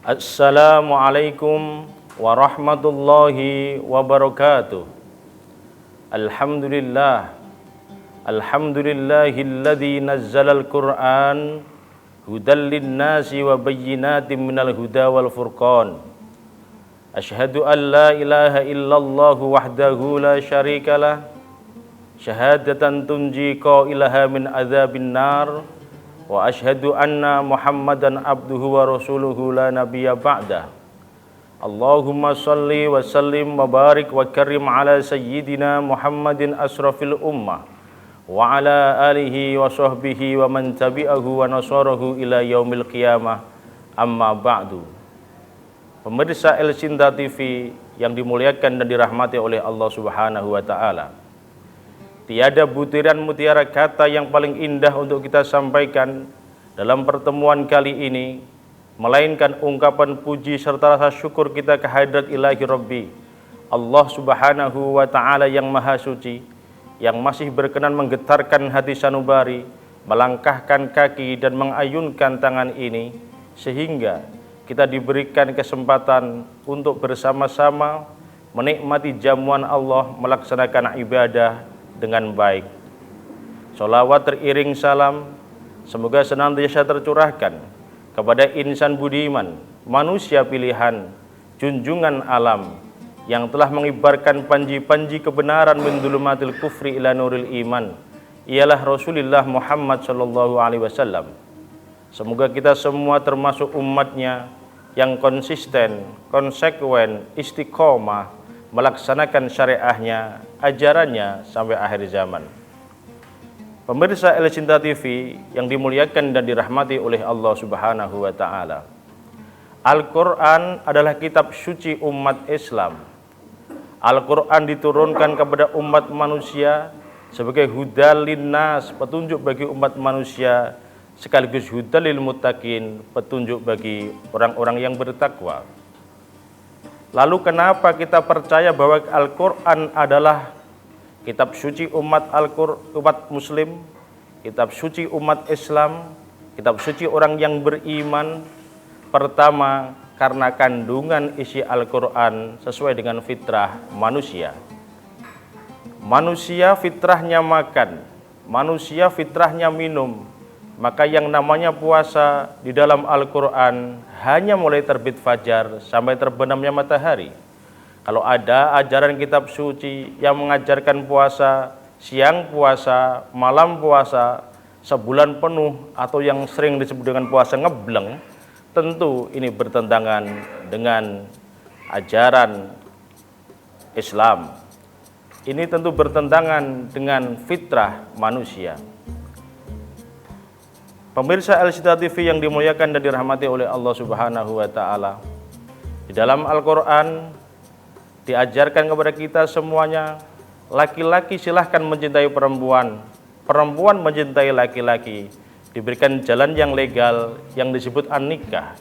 Assalamualaikum warahmatullahi wabarakatuh. Alhamdulillah. Alhamdulillahilladzi nazzalal Qur'an hudal linnasi wa bayyinatin minal huda wal furqan. Asyhadu an la ilaha illallah wahdahu la syarikalah. Syahadatan tunji qailaha min adzabin nar. Wa asyhadu anna Muhammadan abduhu wa rasuluhu la nabiyya ba'dah. Allahumma salli wa sallim wa barik wa karim ala sayyidina Muhammadin asrafil ummah wa ala alihi wa sahbihi wa man tabi'ahu wa nasarahu ila yaumil qiyamah, amma ba'du. Pemirsa El Cinta TV yang dimuliakan dan dirahmati oleh Allah Subhanahu wa taala. Tiada butiran mutiara kata yang paling indah untuk kita sampaikan dalam pertemuan kali ini, melainkan ungkapan puji serta rasa syukur kita kehadrat ilahi Rabbi, Allah Subhanahu wa ta'ala yang maha suci, yang masih berkenan menggetarkan hati sanubari, melangkahkan kaki dan mengayunkan tangan ini, sehingga kita diberikan kesempatan untuk bersama-sama menikmati jamuan Allah, melaksanakan ibadah dengan baik. Sholawat teriring salam semoga senantiasa tercurahkan kepada insan budiman, manusia pilihan, junjungan alam yang telah mengibarkan panji-panji kebenaran min dhulumatil kufri ila nuril iman, ialah Rasulullah Muhammad sallallahu alaihi wasallam. Semoga kita semua termasuk umatnya yang konsisten, konsekuen, istiqomah melaksanakan syariahnya, ajarannya sampai akhir zaman. Pemirsa El Cinta TV yang dimuliakan dan dirahmati oleh Allah Subhanahu wa ta'ala. Al-Quran adalah kitab suci umat Islam. Al-Quran diturunkan kepada umat manusia sebagai hudal linnas, petunjuk bagi umat manusia, sekaligus hudal lil muttaqin, petunjuk bagi orang-orang yang bertakwa. Lalu kenapa kita percaya bahwa Al-Quran adalah kitab suci umat umat muslim, kitab suci umat Islam, kitab suci orang yang beriman? Pertama, karena kandungan isi Al-Quran sesuai dengan fitrah manusia. Manusia fitrahnya makan, manusia fitrahnya minum. Maka yang namanya puasa di dalam Al-Quran hanya mulai terbit fajar sampai terbenamnya matahari. Kalau ada ajaran kitab suci yang mengajarkan puasa, siang puasa, malam puasa, sebulan penuh, atau yang sering disebut dengan puasa ngebleng, tentu ini bertentangan dengan ajaran Islam. Ini tentu bertentangan dengan fitrah manusia. Pemirsa El Cinta TV yang dimuliakan dan dirahmati oleh Allah Subhanahu wa ta'ala, di dalam Al-Quran diajarkan kepada kita semuanya, laki-laki silahkan mencintai perempuan, perempuan mencintai laki-laki, diberikan jalan yang legal yang disebut an-nikah.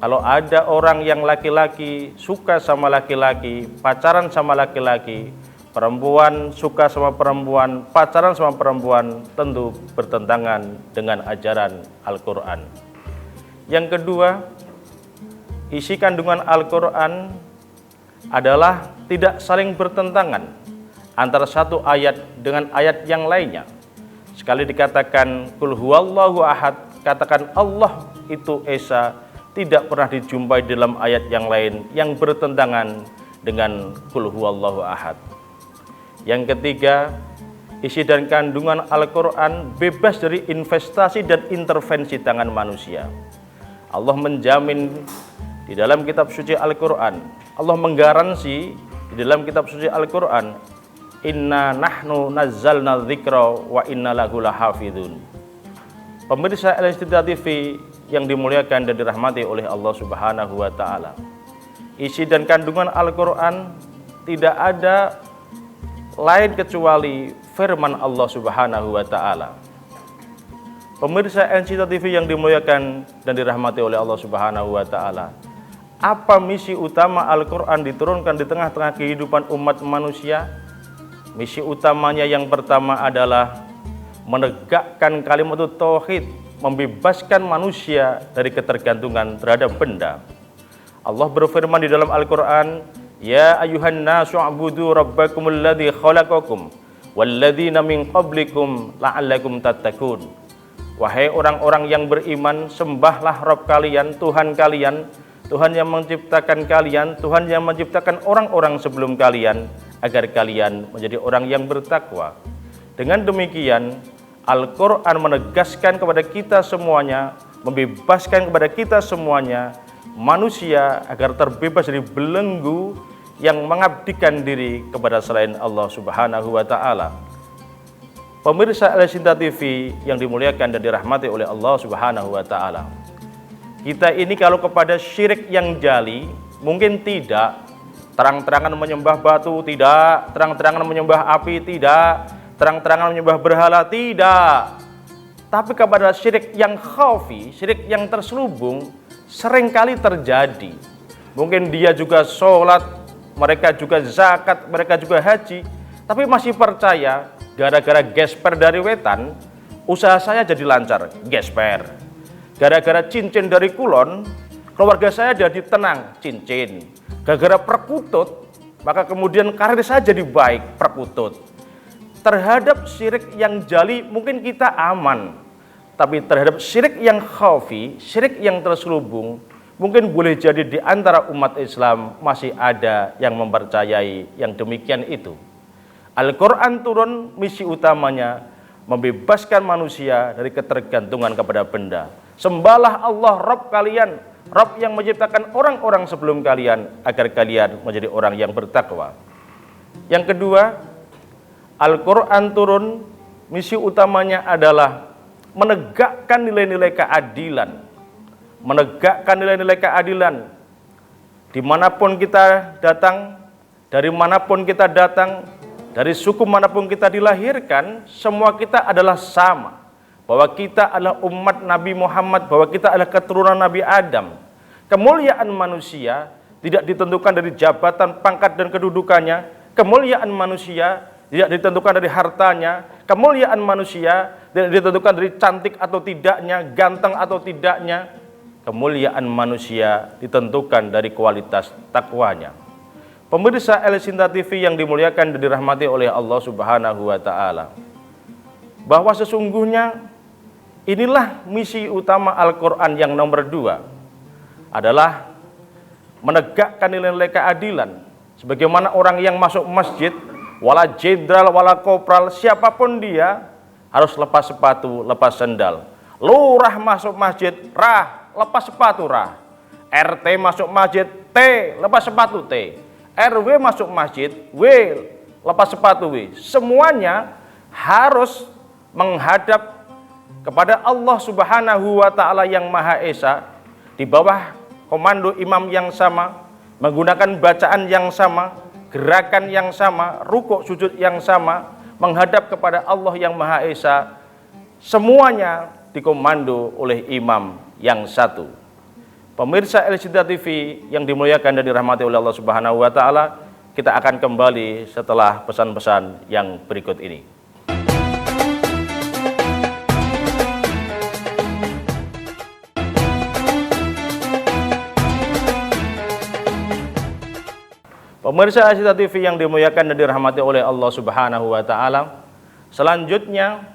Kalau ada orang yang laki-laki suka sama laki-laki, pacaran sama laki-laki, perempuan suka sama perempuan, pacaran sama perempuan, tentu bertentangan dengan ajaran Al-Quran. Yang kedua, isi kandungan Al-Quran adalah tidak saling bertentangan antara satu ayat dengan ayat yang lainnya. Sekali dikatakan Qul huwallahu ahad, katakan Allah itu Esa, tidak pernah dijumpai dalam ayat yang lain yang bertentangan dengan Qul huwallahu ahad. Yang ketiga, isi dan kandungan Al-Quran bebas dari investasi dan intervensi tangan manusia. Allah menjamin di dalam kitab suci Al-Quran, Allah menggaransi di dalam kitab suci Al-Quran, inna nahnu nazzalna dzikra wa inna lahu lahafidun. Pemirsa El Cinta TV yang dimuliakan dan dirahmati oleh Allah Subhanahu wa ta'ala, isi dan kandungan Al-Quran tidak ada lain kecuali firman Allah Subhanahu wa ta'ala. Pemirsa El Cinta TV yang dimuliakan dan dirahmati oleh Allah Subhanahu wa ta'ala, apa misi utama Al-Quran diturunkan di tengah-tengah kehidupan umat manusia? Misi utamanya yang pertama adalah menegakkan kalimat tauhid, membebaskan manusia dari ketergantungan terhadap benda. Allah berfirman di dalam Al-Qur'an, "Ya ayuhan nasu u'budu rabbakumul ladzi khalaqakum walladzina min qablikum la'allakum tattaqun." Wahai orang-orang yang beriman, sembahlah Rabb kalian, Tuhan kalian, Tuhan yang menciptakan kalian, Tuhan yang menciptakan orang-orang sebelum kalian, agar kalian menjadi orang yang bertakwa. Dengan demikian, Al-Quran menegaskan kepada kita semuanya, membebaskan kepada kita semuanya, manusia agar terbebas dari belenggu yang mengabdikan diri kepada selain Allah Subhanahu wa Ta'ala. Pemirsa Al-Sinta TV yang dimuliakan dan dirahmati oleh Allah Subhanahu wa Ta'ala, kita ini kalau kepada syirik yang jali mungkin tidak terang-terangan menyembah batu, tidak terang-terangan menyembah api, tidak terang-terangan menyembah berhala, tidak. Tapi kepada syirik yang khafi, syirik yang terselubung, seringkali terjadi. Mungkin dia juga sholat, mereka juga zakat, mereka juga haji, tapi masih percaya gara-gara gesper dari wetan, usaha saya jadi lancar, gesper. Gara-gara cincin dari kulon, keluarga saya jadi tenang, cincin. Gara-gara perkutut, maka kemudian karir saya jadi baik, perkutut. Terhadap syirik yang jali mungkin kita aman, tapi terhadap syirik yang khafi, syirik yang terselubung, mungkin boleh jadi di antara umat Islam masih ada yang mempercayai yang demikian itu. Al-Quran turun, misi utamanya membebaskan manusia dari ketergantungan kepada benda. Sembahlah Allah Rabb kalian, Rabb yang menciptakan orang-orang sebelum kalian, agar kalian menjadi orang yang bertakwa. Yang kedua, Al-Quran turun, misi utamanya adalah menegakkan nilai-nilai keadilan. Menegakkan nilai-nilai keadilan. Dimanapun kita datang, dari manapun kita datang, dari suku manapun kita dilahirkan, semua kita adalah sama. Bahwa kita adalah umat Nabi Muhammad, bahwa kita adalah keturunan Nabi Adam. Kemuliaan manusia tidak ditentukan dari jabatan, pangkat, dan kedudukannya. Kemuliaan manusia tidak ditentukan dari hartanya. Kemuliaan manusia tidak ditentukan dari cantik atau tidaknya, ganteng atau tidaknya. Kemuliaan manusia ditentukan dari kualitas takwanya. Pemirsa Al-Sinta TV yang dimuliakan dan dirahmati oleh Allah Subhanahu wa Ta'ala, bahwa sesungguhnya inilah misi utama Al-Quran yang nomor 2, adalah menegakkan nilai-nilai keadilan. Sebagaimana orang yang masuk masjid, wala jenderal, wala kopral, siapapun dia, harus lepas sepatu, lepas sendal. Lurah masuk masjid, rah, lepas sepatu, rah. RT masuk masjid, T, lepas sepatu, T. RW masuk masjid, W, lepas sepatu, W. Semuanya harus menghadap kepada Allah Subhanahu wa Ta'ala yang Maha Esa, di bawah komando imam yang sama, menggunakan bacaan yang sama, gerakan yang sama, rukuk sujud yang sama, menghadap kepada Allah yang Maha Esa. Semuanya dikomando oleh imam yang satu. Pemirsa Al-Sinta TV yang dimuliakan dan dirahmati oleh Allah Subhanahu wa Ta'ala, kita akan kembali setelah pesan-pesan yang berikut ini. Pemirsa Al-Sinta TV yang dimuliakan dan dirahmati oleh Allah Subhanahu wa Ta'ala, selanjutnya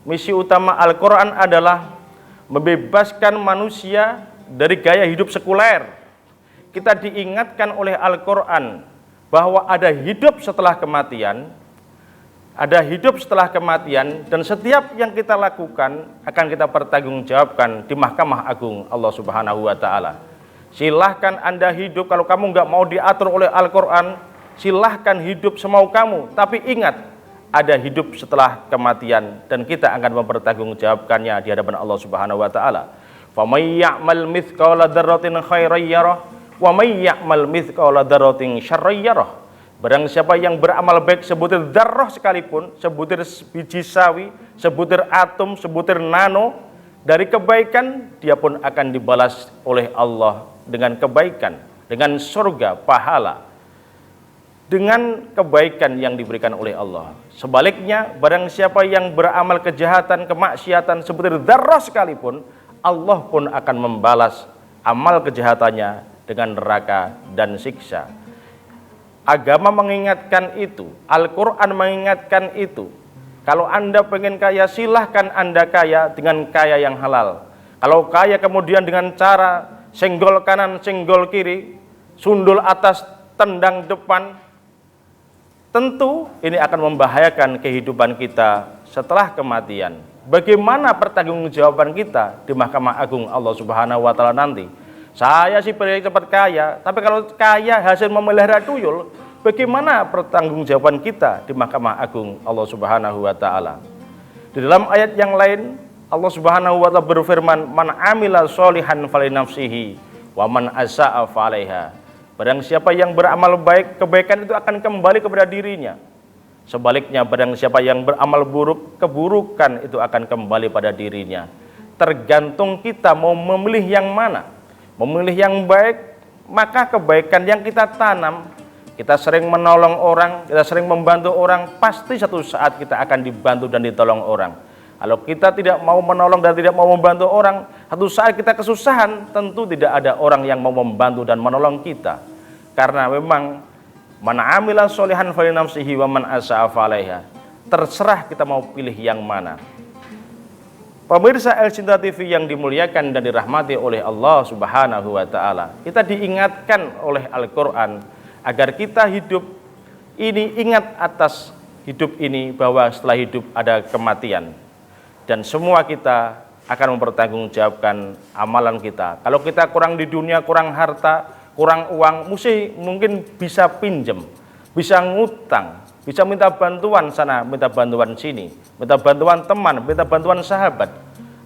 misi utama Al-Quran adalah membebaskan manusia dari gaya hidup sekuler. Kita diingatkan oleh Al-Quran bahwa ada hidup setelah kematian, ada hidup setelah kematian, dan setiap yang kita lakukan akan kita pertanggungjawabkan di Mahkamah Agung Allah Subhanahu wa Ta'ala. Silahkan Anda hidup, kalau kamu nggak mau diatur oleh Al-Quran, silahkan hidup semau kamu, tapi ingat, ada hidup setelah kematian, dan kita akan mempertanggungjawabkannya di hadapan Allah Subhanahu wa Ta'ala. فَمَنْ يَعْمَلْ مِثْقَالَ ذَرَّةٍ خَيْرًا يَرَهُ وَمَنْ يَعْمَلْ مِثْقَالَ ذَرَّةٍ شَرًّا يَرَهُ. Barang siapa yang beramal baik sebutir dzarrah sekalipun, sebutir biji sawi, sebutir atom, sebutir nano dari kebaikan, dia pun akan dibalas oleh Allah dengan kebaikan, dengan surga, pahala, dengan kebaikan yang diberikan oleh Allah. Sebaliknya, barang siapa yang beramal kejahatan, kemaksiatan sebutir dzarrah sekalipun, Allah pun akan membalas amal kejahatannya dengan neraka dan siksa. Agama mengingatkan itu, Al-Quran mengingatkan itu. Kalau Anda pengen kaya, silahkan Anda kaya dengan kaya yang halal. Kalau kaya kemudian dengan cara senggol kanan, senggol kiri, sundul atas, tendang depan, tentu ini akan membahayakan kehidupan kita setelah kematian. Bagaimana pertanggungjawaban kita di Mahkamah Agung Allah Subhanahu wa Ta'ala nanti? Saya sih pengen cepat kaya, tapi kalau kaya hasil memelihara tuyul, bagaimana pertanggungjawaban kita di Mahkamah Agung Allah Subhanahu wa Ta'ala? Di dalam ayat yang lain, Allah Subhanahu wa Ta'ala berfirman, "Man amila sholihan falinafsihi wa man asa'a falaiha." Barang siapa yang beramal baik, kebaikan itu akan kembali kepada dirinya. Sebaliknya, barang siapa yang beramal buruk, keburukan itu akan kembali pada dirinya. Tergantung kita mau memilih yang mana. Memilih yang baik, maka kebaikan yang kita tanam, kita sering menolong orang, kita sering membantu orang, pasti satu saat kita akan dibantu dan ditolong orang. Kalau kita tidak mau menolong dan tidak mau membantu orang, satu saat kita kesusahan, tentu tidak ada orang yang mau membantu dan menolong kita. Karena memang man amila sholihan falinafsihi wa man asa'a falaiha. Terserah kita mau pilih yang mana. Pemirsa El Cinta TV yang dimuliakan dan dirahmati oleh Allah Subhanahu wa Ta'ala, kita diingatkan oleh Al-Quran agar kita hidup ini ingat atas hidup ini bahwa setelah hidup ada kematian. Dan semua kita akan mempertanggungjawabkan amalan kita. Kalau kita kurang di dunia, kurang harta, kurang uang, mungkin bisa pinjam, bisa ngutang, bisa minta bantuan sana, minta bantuan sini, minta bantuan teman, minta bantuan sahabat.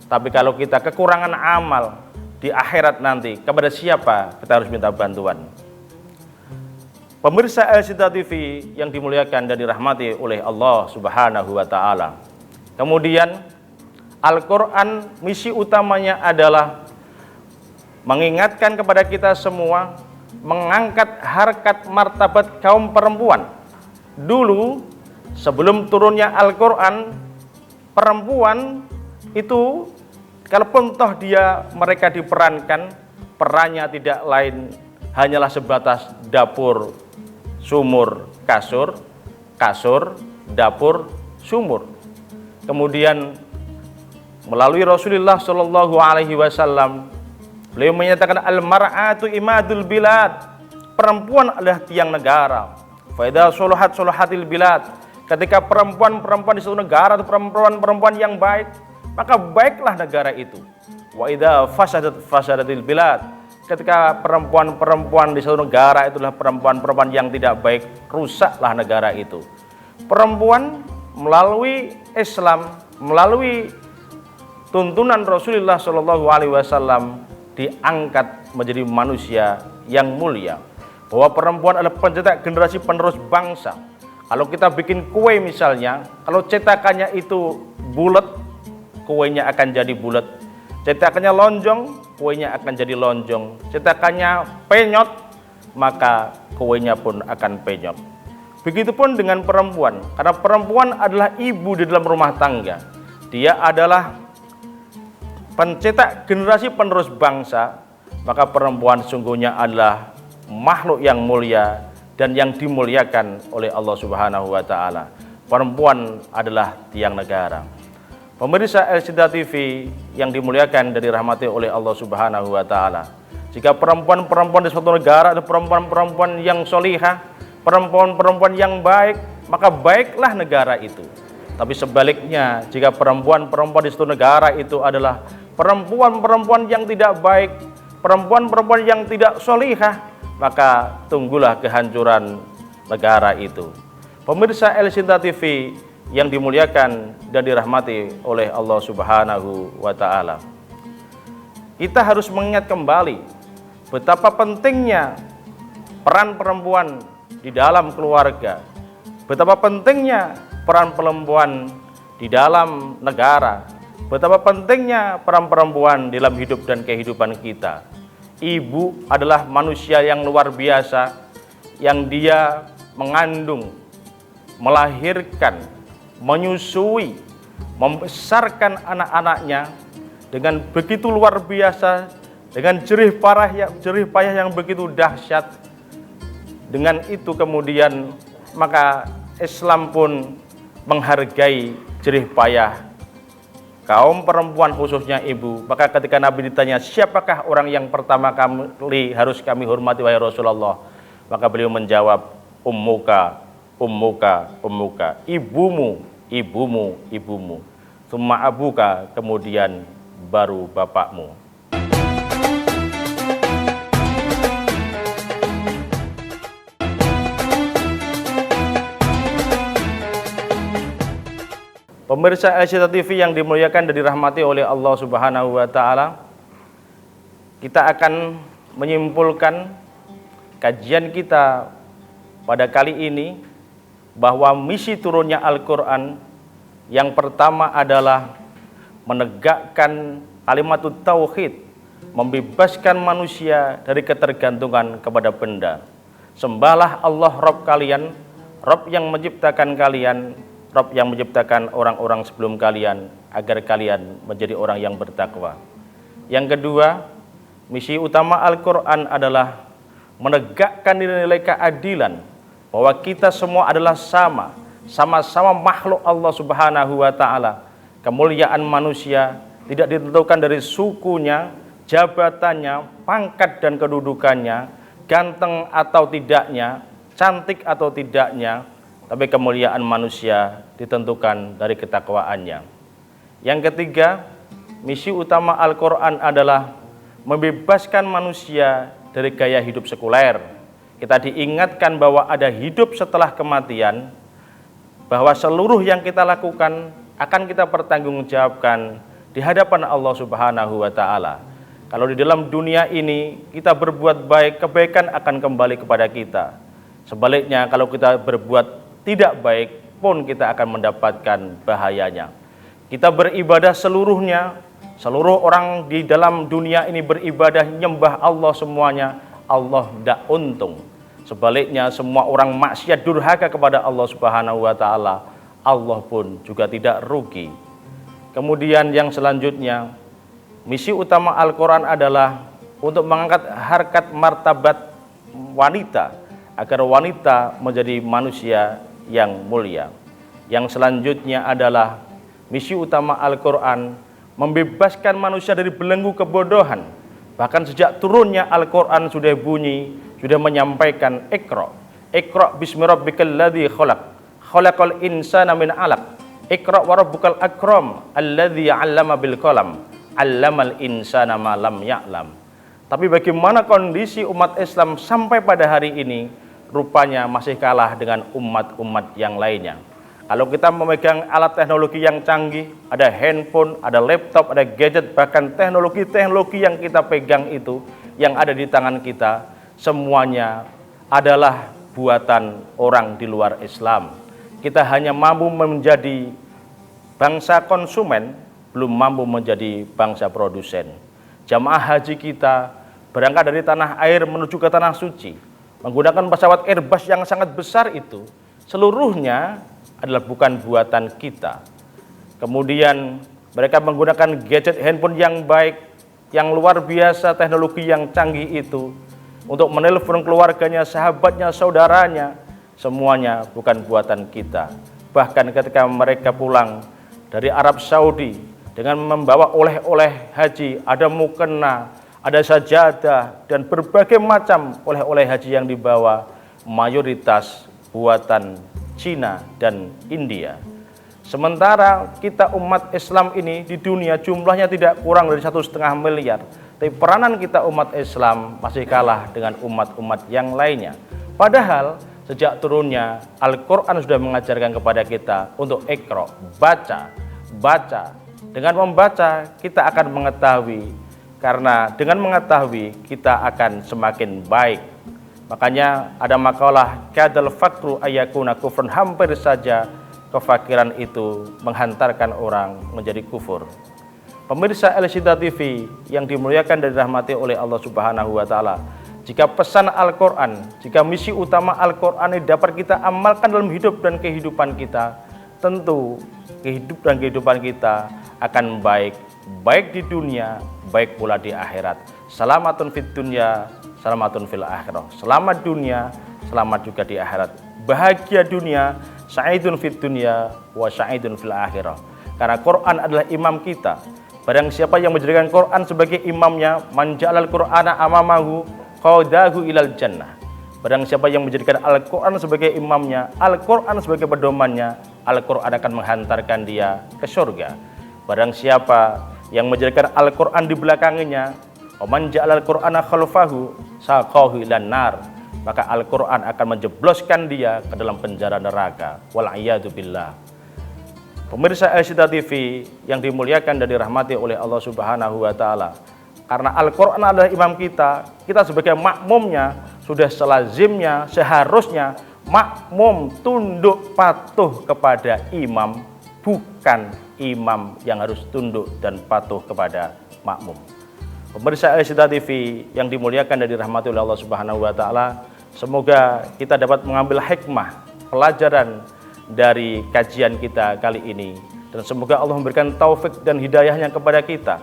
Tapi kalau kita kekurangan amal di akhirat nanti, kepada siapa kita harus minta bantuan? Pemirsa El Cinta TV yang dimuliakan dan dirahmati oleh Allah Subhanahu wa Ta'ala. Kemudian Al-Quran misi utamanya adalah mengingatkan kepada kita semua, mengangkat harkat martabat kaum perempuan. Dulu sebelum turunnya Al-Quran, perempuan itu kalaupun toh mereka diperankan, perannya tidak lain hanyalah sebatas dapur, sumur, kasur, dapur, sumur. Kemudian melalui Rasulullah Shallallahu Alaihi Wasallam, beliau menyatakan al-mar'atu imadul bilad, perempuan adalah tiang negara. Faida soluhatil bilad, ketika perempuan di suatu negara itu perempuan yang baik, maka baiklah negara itu. Wa idza fasadatil bilad, ketika perempuan di suatu negara itulah perempuan yang tidak baik, rusaklah negara itu. Perempuan melalui Islam, melalui tuntunan Rasulullah Shallallahu Alaihi Wasallam diangkat menjadi manusia yang mulia. Bahwa perempuan adalah pencetak generasi penerus bangsa. Kalau kita bikin kue misalnya, kalau cetakannya itu bulat, kuenya akan jadi bulat. Cetakannya lonjong, kuenya akan jadi lonjong. Cetakannya penyot, maka kuenya pun akan penyot. Begitupun dengan perempuan, karena perempuan adalah ibu di dalam rumah tangga. Dia adalah pencetak generasi penerus bangsa, maka perempuan sungguhnya adalah makhluk yang mulia dan yang dimuliakan oleh Allah Subhanahu wa Ta'ala. Perempuan adalah tiang negara. Pemirsa El Cinta TV yang dimuliakan dan dirahmati oleh Allah Subhanahu wa Ta'ala, jika perempuan-perempuan di suatu negara adalah perempuan-perempuan yang solihah, perempuan-perempuan yang baik, maka baiklah negara itu. Tapi sebaliknya, jika perempuan-perempuan di suatu negara itu adalah perempuan-perempuan yang tidak baik, perempuan-perempuan yang tidak solihah, maka tunggulah kehancuran negara itu. Pemirsa El Cinta TV yang dimuliakan dan dirahmati oleh Allah Subhanahu wa Ta'ala, kita harus mengingat kembali betapa pentingnya peran perempuan di dalam keluarga, betapa pentingnya peran perempuan di dalam negara, betapa pentingnya peran perempuan dalam hidup dan kehidupan kita. Ibu adalah manusia yang luar biasa, yang dia mengandung, melahirkan, menyusui, membesarkan anak-anaknya dengan begitu luar biasa, dengan jerih payah yang begitu dahsyat. Dengan itu kemudian maka Islam pun menghargai jerih payah kaum perempuan, khususnya ibu. Maka ketika Nabi ditanya, siapakah orang yang pertama kali harus kami hormati wahai Rasulullah? Maka beliau menjawab, ummuka, ummuka, ummuka, ibumu, ibumu, ibumu. Summa abuka, kemudian baru bapakmu. Pemirsa LCT TV yang dimuliakan dan dirahmati oleh Allah Subhanahu wa taala, kita akan menyimpulkan kajian kita pada kali ini bahwa misi turunnya Al-Qur'an yang pertama adalah menegakkan kalimat tauhid, membebaskan manusia dari ketergantungan kepada benda. Sembahlah Allah Rabb kalian, Rabb yang menciptakan kalian, Rabb yang menciptakan orang-orang sebelum kalian, agar kalian menjadi orang yang bertakwa. Yang kedua, misi utama Al-Quran adalah menegakkan nilai-nilai keadilan, bahwa kita semua adalah sama-sama makhluk Allah Subhanahu wa taala. Kemuliaan manusia tidak ditentukan dari sukunya, jabatannya, pangkat dan kedudukannya, ganteng atau tidaknya, cantik atau tidaknya, tapi kemuliaan manusia ditentukan dari ketakwaannya. Yang ketiga, misi utama Al-Quran adalah membebaskan manusia dari gaya hidup sekuler. Kita diingatkan bahwa ada hidup setelah kematian, bahwa seluruh yang kita lakukan akan kita pertanggungjawabkan di hadapan Allah Subhanahu wa taala. Kalau di dalam dunia ini kita berbuat baik, kebaikan akan kembali kepada kita. Sebaliknya kalau kita berbuat tidak baik pun kita akan mendapatkan bahayanya. Kita beribadah seluruhnya, seluruh orang di dalam dunia ini beribadah nyembah Allah semuanya, Allah tidak untung. Sebaliknya semua orang maksiat durhaka kepada Allah Subhanahu wa taala, Allah pun juga tidak rugi. Kemudian yang selanjutnya, misi utama Al-Quran adalah untuk mengangkat harkat martabat wanita, agar wanita menjadi manusia yang mulia. Yang selanjutnya adalah misi utama Al-Quran membebaskan manusia dari belenggu kebodohan. Bahkan sejak turunnya Al-Quran sudah bunyi, sudah menyampaikan Iqra bismi rabbikal ladzi khalaq, khalaqal insana min 'alaq, Iqra wa rabbukal akram alladzi 'allama bil qalam, 'allamal insana ma lam ya'lam. Tapi bagaimana kondisi umat Islam sampai pada hari ini? Rupanya masih kalah dengan umat-umat yang lainnya. Kalau kita memegang alat teknologi yang canggih, ada handphone, ada laptop, ada gadget, bahkan teknologi-teknologi yang kita pegang itu, yang ada di tangan kita, semuanya adalah buatan orang di luar Islam. Kita hanya mampu menjadi bangsa konsumen, belum mampu menjadi bangsa produsen. Jamaah haji kita berangkat dari tanah air menuju ke tanah suci, menggunakan pesawat Airbus yang sangat besar itu, seluruhnya adalah bukan buatan kita. Kemudian mereka menggunakan gadget handphone yang baik, yang luar biasa, teknologi yang canggih itu, untuk menelpon keluarganya, sahabatnya, saudaranya, semuanya bukan buatan kita. Bahkan ketika mereka pulang dari Arab Saudi dengan membawa oleh-oleh haji, ada mukena, ada sajadah, dan berbagai macam oleh-oleh haji yang dibawa, mayoritas buatan Cina dan India. Sementara kita umat Islam ini di dunia jumlahnya tidak kurang dari 1,5 miliar, tapi peranan kita umat Islam masih kalah dengan umat-umat yang lainnya. Padahal sejak turunnya Al-Quran sudah mengajarkan kepada kita untuk Iqra, baca. Dengan membaca kita akan mengetahui, karena dengan mengetahui kita akan semakin baik. Makanya ada makalah kadal fakru ayakuna kufrun, hampir saja kefakiran itu menghantarkan orang menjadi kufur. Pemirsa LCT TV yang dimuliakan dan dirahmati oleh Allah Subhanahu wa taala, jika pesan Al-Quran, jika misi utama Al-Quran ini dapat kita amalkan dalam hidup dan kehidupan kita, tentu hidup dan kehidupan kita akan baik di dunia, baik pula di akhirat. Salamatun fid dunya, salamatun fil akhirah. Selamat dunia, selamat juga di akhirat. Bahagia dunia, sa'idun fid dunya wa sa'idun fil akhirah. Karena Quran adalah imam kita. Barang siapa yang menjadikan Quran sebagai imamnya, man ja'alal Qur'ana amamahu qadahu ilal jannah. Barang siapa yang menjadikan Al-Quran sebagai imamnya, Al-Quran sebagai pedomannya, Al-Quran akan menghantarkan dia ke surga. Barang siapa yang menjadikan Al-Quran di belakangnya, man ja'alal Qur'ana khalfahu saqahu ilan nar, maka Al-Quran akan menjebloskan dia ke dalam penjara neraka. Wal'iyadu billah. Pemirsa LCTA TV yang dimuliakan dan dirahmati oleh Allah Subhanahu wa Ta'ala, karena Al-Quran adalah imam kita, kita sebagai makmumnya sudah selazimnya, seharusnya makmum tunduk patuh kepada imam, bukan imam yang harus tunduk dan patuh kepada makmum. Pemirsa LCTA TV yang dimuliakan dan dirahmati oleh Allah Subhanahu wa Ta'ala, semoga kita dapat mengambil hikmah, pelajaran dari kajian kita kali ini, dan semoga Allah memberikan taufik dan hidayahnya kepada kita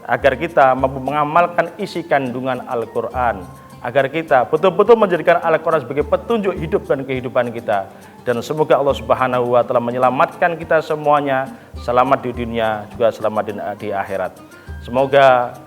agar kita mampu mengamalkan isi kandungan Al-Quran, agar kita betul-betul menjadikan Al-Quran sebagai petunjuk hidup dan kehidupan kita, dan semoga Allah Subhanahu wa Ta'ala menyelamatkan kita semuanya, selamat di dunia juga selamat di akhirat. Semoga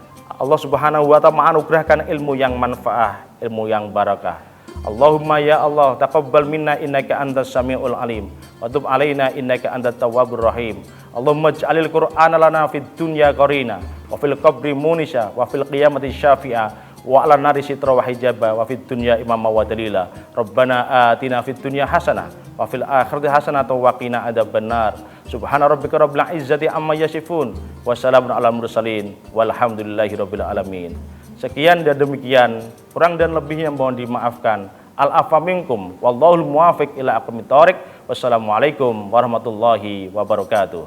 Allah Subhanahu wa Ta'ala menganugerahkan ilmu yang manfaah, ilmu yang barakah. Allahumma ya Allah taqabbal minna innaka antas samiul alim wa tub alaina innaka antat tawwabur rahim. Allahumma ij'alil Qur'ana lana fid dunya qarina wa fil qabri munisa wa fil qiyamati syafi'a wa 'alan nari sitra wa hijaba wa fid dunya imama wa dalila. Rabbana atina fid dunya hasanah wa fil akhirati hasanah wa qina adzabannar. Subhana rabbika rabbil izzati amma yasifun wa salamun alal mursalin walhamdulillahi rabbil alamin. Sekian dan demikian, kurang dan lebihnya mohon dimaafkan. Al-afa minkum wallahul muwafiq ila aqwamit thoriq. Wassalamualaikum warahmatullahi wabarakatuh.